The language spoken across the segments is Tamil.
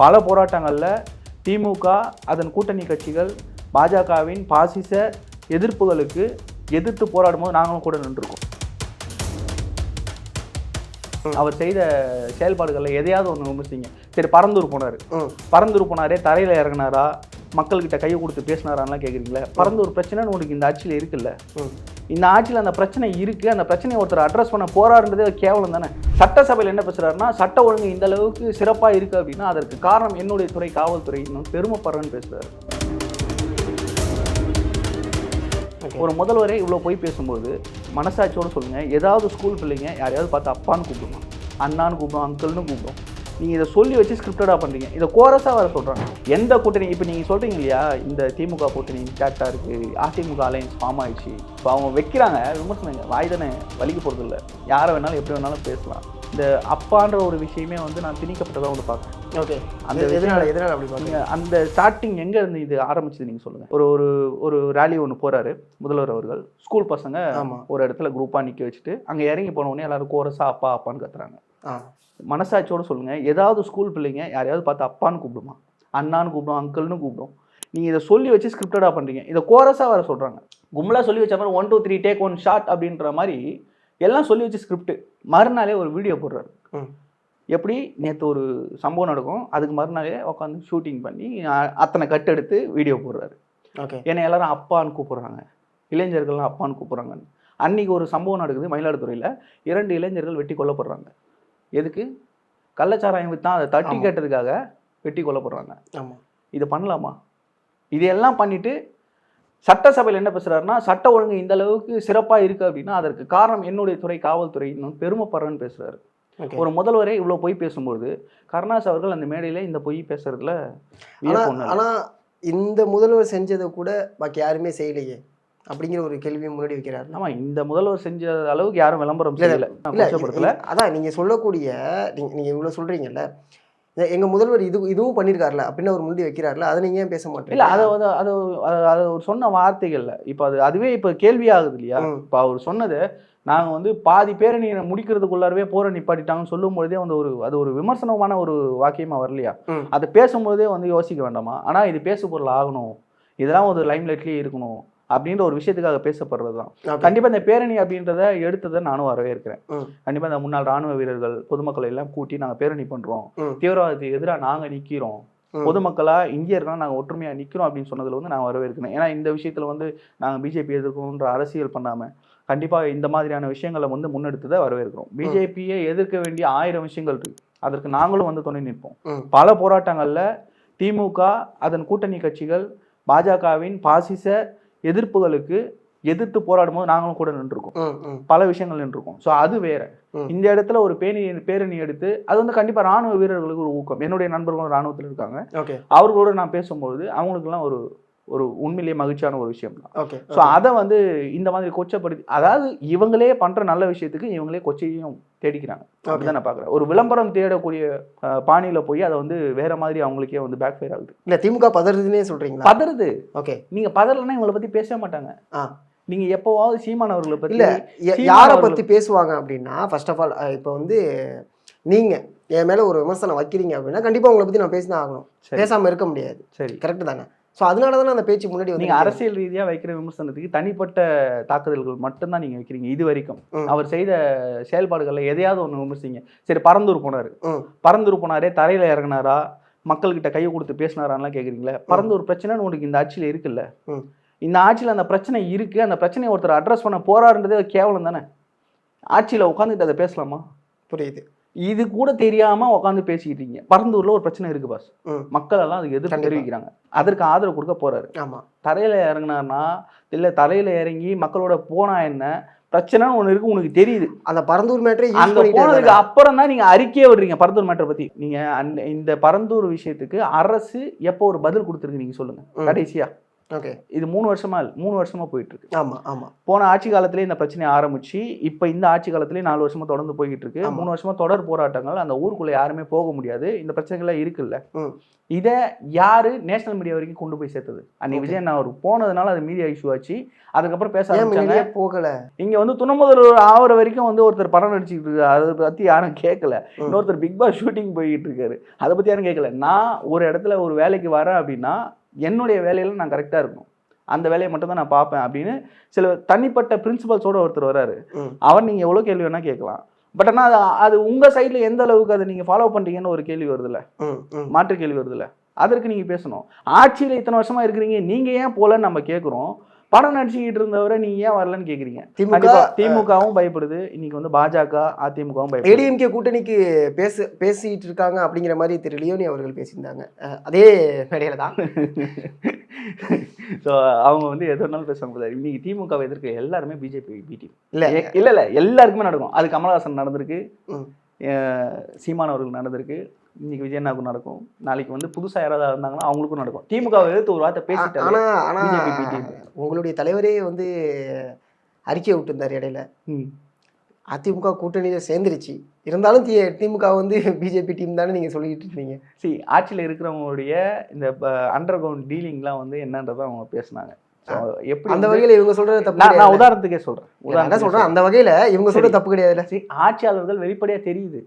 பல போராட்டங்களில் திமுக அதன் கூட்டணி கட்சிகள் பாஜகவின் பாசிச எதிர்ப்புகளுக்கு எதிர்த்து போராடும் போது நாங்களும் கூட நின்றுருக்கோம். அவர் செய்த செயல்பாடுகளில் எதையாவது ஒன்று விமர்சிங்க. சரி, பரந்தூர் போனாரே தரையில் இறங்கினாரா, மக்கள்கிட்ட கையை கொடுத்து பேசினாரான்லாம் கேட்குறீங்களே. பரந்தூர் பிரச்சனைன்னு உங்களுக்கு இந்த ஆட்சியில் இருக்குல்ல. இந்த ஆட்சியில் அந்த பிரச்சனை இருக்குது. அந்த பிரச்சனையை ஒருத்தர் அட்ரஸ் பண்ண போராடுறதே கேவலம் தானே. சட்டசபையில் என்ன பேசுகிறாருன்னா, சட்ட ஒழுங்கு இந்த அளவுக்கு சிறப்பாக இருக்குது அப்படின்னா அதற்கு காரணம் என்னுடைய துறை காவல்துறை இன்னும் பெருமைப்படுறேன்னு பேசுகிறாரு. ஒரு முதல்வரே இவ்வளோ போய் பேசும்போது மனசாட்சியோடு சொல்லுங்கள். ஏதாவது ஸ்கூல் பிள்ளைங்க யாரையாவது பார்த்து அப்பான்னு கூப்பிடுவோம், அண்ணான்னு கூப்பிடுவோம், அங்கிள்னு கூப்பிடுவோம். நீங்கள் இதை சொல்லி வச்சு ஸ்கிரிப்டடாக பண்ணுறீங்க. இதை கோரஸாக வர சொல்கிறாங்க. எந்த கூட்டணி இப்போ நீங்கள் சொல்கிறீங்க இல்லையா, இந்த திமுக கூட்டணி கேட்டாக இருக்குது, அதிமுக அலையன்ஸ் ஃபார்ம் ஆயிடுச்சு. இப்போ அவங்க வைக்கிறாங்க விமர்சனங்க, வாய் தானே வலிக்க போகிறது இல்லை. யாரை வேணாலும் எப்படி வேணாலும் பேசலாம். இந்த அப்பான்ற ஒரு விஷயமே நான் திணிக்கப்பட்டதாக ஒன்று பார்க்குறேன். ஓகே, அந்த எதனால் அப்படி பார்த்தீங்க? அந்த ஸ்டார்டிங் எங்கே இருந்து இது ஆரம்பிச்சது நீங்கள் சொல்லுங்கள். ஒரு ரேலி ஒன்று போகிறாரு முதல்வர் அவர்கள். ஸ்கூல் பசங்க ஒரு இடத்துல குரூப்பாக நிற்க வச்சுட்டு அங்கே இறங்கி போனவுடனே எல்லாரும் கோரஸாக அப்பா அப்பான்னு கத்துறாங்க. மனசாட்சியோடு சொல்லுங்கள். ஏதாவது ஸ்கூல் பிள்ளைங்க யாரையாவது பார்த்து அப்பான்னு கூப்பிடுமா, அண்ணான்னு கூப்பிடும், அங்கிள்னு கூப்பிடும். நீங்கள் இதை சொல்லி வச்சு ஸ்கிரிப்டடாக பண்ணுறீங்க. இதை கோரஸாக வர சொல்கிறாங்க. கும்பலாக சொல்லி வச்ச மாதிரி 1 2 3 டேக் 1 ஷாட் அப்படின்ற மாதிரி எல்லாம் சொல்லி வச்சு ஸ்கிரிப்ட். மறுநாளே ஒரு வீடியோ போடுறாரு. எப்படி நேற்று ஒரு சம்பவம் நடக்கும், அதுக்கு மறுநாளே உட்காந்து ஷூட்டிங் பண்ணி அத்தனை கட் எடுத்து வீடியோ போடுறாரு. ஓகே, ஏன்னா எல்லாரும் அப்பான்னு கூப்பிட்றாங்க, இளைஞர்கள்லாம் அப்பான்னு கூப்பிட்றாங்க. அன்றைக்கி ஒரு சம்பவம் நடக்குது மயிலாடுதுறையில். 2 இளைஞர்கள் வெட்டி கொல்லப்படுறாங்க. எதுக்கு? கள்ளச்சாராயம் வித்தான் அதை தட்டி கேட்டதுக்காக வெட்டி கொல்லப்படுறாங்க. இது பண்ணலாமா? இதையெல்லாம் பண்ணிட்டு சட்டசபையில் என்ன பேசுகிறாருன்னா, சட்ட ஒழுங்கு இந்த அளவுக்கு சிறப்பாக இருக்குது அப்படின்னா அதற்கு காரணம் என்னுடைய துறை காவல்துறை இன்னும் பெருமைப்படுறேன்னு பேசுகிறாரு. ஒரு முதல்வரே இவ்வளோ பொய் பேசும்போது கருணாஸ் அவர்கள் அந்த மேடையில் இந்த பொய் பேசுறதுல ஆனால் இந்த முதல்வர் செஞ்சதை கூட பாக்கி யாருமே செய்யலையே அப்படிங்கிற ஒரு கேள்வியை முன்னாடி வைக்கிறாரு. ஆமாம், இந்த முதல்வர் செஞ்ச அளவுக்கு யாரும் விளம்பரம் செய்யலை. அதான் நீங்கள் சொல்லக்கூடிய நீங்கள் இவ்வளோ சொல்கிறீங்கல்ல, எங்கள் முதல்வர் இதுவும் பண்ணியிருக்காருல அப்படின்னு அவர் முன்னாடி வைக்கிறாருல, அதை நீங்கள் ஏன் பேச மாட்டேங்க? இல்லை, அதை ஒரு சொன்ன வார்த்தைகள்ல இப்போ அதுவே இப்போ கேள்வியாகுது இல்லையா. இப்போ அவர் சொன்னது நாங்கள் பாதி பேரணியை முடிக்கிறதுக்குள்ளாரவே போரை நிப்பாட்டிட்டாங்கன்னு சொல்லும் பொழுதே அது ஒரு விமர்சனமான ஒரு வாக்கியமாக வரலையா? அதை பேசும்போதே யோசிக்க வேண்டாமா? ஆனால் இது பேசு பொருள் ஆகணும், இதெல்லாம் ஒரு லைம்லைட்லேயே இருக்கணும் அப்படின்ற ஒரு விஷயத்துக்காக பேசப்படுறது தான். கண்டிப்பாக இந்த பேரணி அப்படின்றத எடுத்ததை நானும் வரவேற்கிறேன். கண்டிப்பாக இந்த முன்னாள் ராணுவ வீரர்கள் பொதுமக்களை எல்லாம் கூட்டி நாங்கள் பேரணி பண்ணுறோம், தீவிரவாதத்துக்கு எதிராக நாங்கள் நிற்கிறோம், பொதுமக்களாக இந்தியர்களாக நாங்கள் ஒற்றுமையாக நிற்கிறோம் அப்படின்னு சொன்னதில் நான் வரவேற்கிறேன். ஏன்னா இந்த விஷயத்தில் நாங்கள் பிஜேபி எதிர்க்கணுன்ற அரசியல் பண்ணாமல் கண்டிப்பாக இந்த மாதிரியான விஷயங்களை முன்னெடுத்ததை வரவேற்கிறோம். பிஜேபியை எதிர்க்க வேண்டிய 1000 விஷயங்கள் இருக்குது, அதற்கு நாங்களும் துணை நிற்போம். பல போராட்டங்களில் திமுக அதன் கூட்டணி கட்சிகள் பாஜகவின் பாசிச எதிர்ப்புகளுக்கு எதிர்த்து போராடும் போது நாங்களும் கூட நின்றுருக்கோம். பல விஷயங்கள் நின்றுருக்கோம். ஸோ அது வேற. இந்த இடத்துல ஒரு பேரணி எடுத்து அது கண்டிப்பாக ராணுவ வீரர்களுக்கு ஒரு ஊக்கம். என்னுடைய நண்பர்களும் ராணுவத்தில் இருக்காங்க. அவர்களோட நான் பேசும்போது அவங்களுக்குலாம் ஒரு உண்மையிலேயே மகிழ்ச்சியான ஒரு விஷயம் தான். ஸோ அதை இந்த மாதிரி கொச்சப்படுத்தி, அதாவது இவங்களே பண்ற நல்ல விஷயத்துக்கு இவங்களே கொச்சையும் தேடிக்கிறாங்க. அப்படிதான் நான் பார்க்குறேன். ஒரு விளம்பரம் தேடக்கூடிய பாணியில போய் அதை வேற மாதிரி அவங்களுக்கே பேக் ஃபயர் ஆகுது. இல்லை, திமுக பதறுதுன்னே சொல்றீங்களா? பதறுது. ஓகே, நீங்க பதறலன்னா இவங்களை பத்தி பேச மாட்டாங்க. நீங்க எப்போவாவது சீமான் அவர்களை பத்தி இல்லை யாரை பத்தி பேசுவாங்க அப்படின்னா, ஃபர்ஸ்ட் ஆஃப் ஆல் இப்போ நீங்க என் மேல ஒரு விமர்சனம் வைக்கிறீங்க அப்படின்னா கண்டிப்பா உங்களை பத்தி நான் பேசிதான் ஆகணும், பேசாம இருக்க முடியாது. சரி, கரெக்ட் தானே? ஸோ அதனால தானே அந்த பேச்சு முன்னாடி நீங்கள் அரசியல் ரீதியாக வைக்கிற விமர்சனத்துக்கு தனிப்பட்ட தாக்குதல்கள் மட்டும்தான் நீங்கள் வைக்கிறீங்க. இது வரைக்கும் அவர் செய்த செயல்பாடுகளில் எதையாவது ஒன்று விமர்சிங்க. சரி, பரந்தூர் போனாரே தரையில் இறங்கினாரா, மக்கள்கிட்ட கையை கொடுத்து பேசினாரான்லாம் கேட்குறீங்களே. பரந்தூர் பிரச்சனைன்னு உங்களுக்கு இந்த ஆட்சியில் இருக்குல்ல. இந்த ஆட்சியில் அந்த பிரச்சனை இருக்குது. அந்த பிரச்சனையை ஒருத்தர் அட்ரஸ் பண்ண போராடுறதே கேவலம் தானே. ஆட்சியில் உட்காந்துட்டு அதை பேசலாமா? புரியுது. இது கூட தெரியாம உட்காந்து பேசிக்கிட்டீங்க. பரந்தூர்ல ஒரு பிரச்சனை இருக்கு பாஸ், மக்கள் எல்லாம் அதுக்கு எதிர்ப்பு தெரிவிக்கிறாங்க, அதற்கு ஆதரவு கொடுக்க போறாரு. தரையில இறங்கினார்னா இல்ல தரையில இறங்கி மக்களோட போனா என்ன பிரச்சனைன்னு ஒண்ணு இருக்கு உனக்கு தெரியுது. அந்த பரந்தூர் மேட்டரை அங்க போனதுக்கு அப்புறம் தான் நீங்க அறிக்கையே விடுறீங்க பரந்தூர் மேட்டரை பத்தி. நீங்க இந்த பரந்தூர் விஷயத்துக்கு அரசு எப்போ ஒரு பதில் கொடுத்துருக்கு நீங்க சொல்லுங்க. கடைசியா ஓகே. இது 3 வருஷமா போயிட்டு இருக்கு. ஆமா ஆமா. போன ஆட்சி காலத்திலே இந்த பிரச்சனை ஆரம்பிச்சு இப்போ இந்த ஆட்சி காலத்திலே 4 வருஷமா தொடர்ந்து போய்கிட்டு இருக்கு. 3 வருஷமா தொடர் போராட்டங்கள். அந்த ஊருக்குள்ள யாருமே போக முடியாது. இந்த பிரச்சனைகள்லாம் இருக்குல்ல. இதை யாரு நேஷனல் மீடியா வரைக்கும் கொண்டு போய் சேர்த்தது? அன்னைக்கு விஜயன் அவர் போனதுனால அது மீடியா இஷ்யூ ஆச்சு. அதுக்கப்புறம் பேச ஆரம்பிச்சாங்க. போகல. இங்க வந்து துணை முதல்வர் ஆகிற வரைக்கும் வந்து ஒருத்தர் படம் நடிச்சுக்கிட்டு இருக்காரு. அதை பத்தி யாரும் கேட்கல. இன்னொருத்தர் பிக் பாஸ் ஷூட்டிங் போய்கிட்டு இருக்காரு. அதை பத்தி யாரும் கேட்கல. நான் ஒரு இடத்துல ஒரு வேலைக்கு வரேன் அப்படின்னா என்னுடைய வேலையில நான் கரெக்டா இருக்கணும். அந்த வேலையை மட்டும் தான் நான் பார்ப்பேன் அப்படின்னு சில தனிப்பட்ட பிரின்சிபல்ஸோட ஒருத்தர் வராரு. அவர் நீங்க எவ்வளவு கேள்வி வேணா கேட்கலாம். பட் ஆனால் அது உங்க சைட்ல எந்த அளவுக்கு அதை நீங்க ஃபாலோ பண்றீங்கன்னு ஒரு கேள்வி வருதுல்ல, மாற்று கேள்வி வருதுல்ல. அதற்கு நீங்க பேசணும். ஆட்சியில இத்தனை வருஷமா இருக்கிறீங்க, நீங்க ஏன் போலன்னு நம்ம கேட்குறோம். படம் நடிச்சுக்கிட்டு இருந்தவரை நீங்க ஏன் வரலன்னு கேக்குறீங்க. திமுகவும் பயப்படுது. இன்னைக்கு வந்து பாஜக அதிமுகவும் பயப்படுது. ஏடிஎம்கே கூட்டணிக்கு பேசிட்டு இருக்காங்க அப்படிங்கிற மாதிரி திரு லியோனி அவர்கள் பேசியிருந்தாங்க. அதே மேடையில தான். ஸோ அவங்க வந்து எது வேணாலும் பேசுவாங்க. இன்னைக்கு திமுக எதிர்க்க எல்லாருமே பிஜேபி பிடிஎம் இல்ல எல்லாருக்குமே நடக்கும். அது கமலஹாசன் நடந்திருக்கு, சீமான் அவர்கள் நடந்திருக்கு, இன்னைக்கு விஜயண்ணாவுக்கும் நடக்கும். நாளைக்கு வந்து புதுசா யாராவது இருந்தாங்கன்னா அவங்களுக்கும் நடக்கும். திமுக எதிர்த்து ஒரு வார்த்தை பேசிட்டாங்க. உங்களுடைய தலைவரே வந்து அறிக்கை விட்டுருந்தார் இடையில. அதிமுக கூட்டணியில சேர்ந்துருச்சு, இருந்தாலும் திமுக வந்து பிஜேபி டீம் தானே நீங்க சொல்லிட்டு இருந்தீங்க. சரி, ஆட்சியில் இருக்கிறவங்களுடைய இந்த அண்டர் கிரவுண்ட் டீலிங்லாம் வந்து என்னன்றதை அவங்க பேசினாங்க. அந்த வகையில இவங்க சொல்றது தப்பு. நான் உதாரணத்துக்கே சொல்றேன். அந்த வகையில இவங்க சொல்றது தப்பு கிடையாது. ஆட்சியாளர்கள் வெளிப்படையா தெரியுது.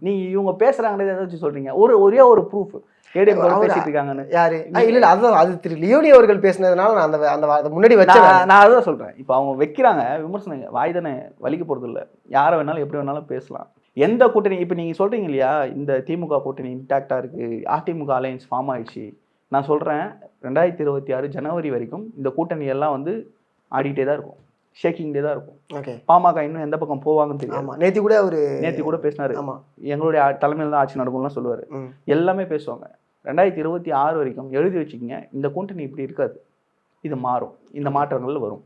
நீங்க இவங்க பேசுறாங்க ஏதாச்சும் சொல்றீங்க. ஒரே ஒரு ப்ரூஃப் பேசிட்டு இருக்காங்கன்னு. யாரு? இல்ல அதுதான், அது திரு லியோனி அவர்கள் பேசினதுனால நான் அந்த முன்னாடி வச்சேன். நான் அதுதான் சொல்றேன். இப்போ அவங்க வைக்கிறாங்க விமர்சனம், வாய் தானே வலிக்க போறது இல்லை. யாரை வேணாலும் எப்படி வேணாலும் பேசலாம். எந்த கூட்டணி இப்போ நீங்க சொல்றீங்க இல்லையா, இந்த திமுக கூட்டணி இன்டாக்டா இருக்கு, அதிமுக அலையன்ஸ் ஃபார்ம் ஆயிடுச்சு. நான் சொல்கிறேன் 2026 ஜனவரி வரைக்கும் இந்த கூட்டணி எல்லாம் வந்து ஆடிட்டே தான் இருக்கும், ஷேக்கிங்டே தான் இருக்கும். ஓகே. பாமக இன்னும் எந்த பக்கம் போவாங்கன்னு தெரியும். நேற்று கூட பேசினாரு. எங்களுடைய தலைமையில் தான் ஆட்சி நடக்கும்லாம் சொல்லுவார். எல்லாமே பேசுவாங்க. 2026 வரைக்கும் எழுதி வச்சுக்கிங்க, இந்த கூட்டணி இப்படி இருக்காது, இது மாறும், இந்த மாற்றங்கள் வரும்.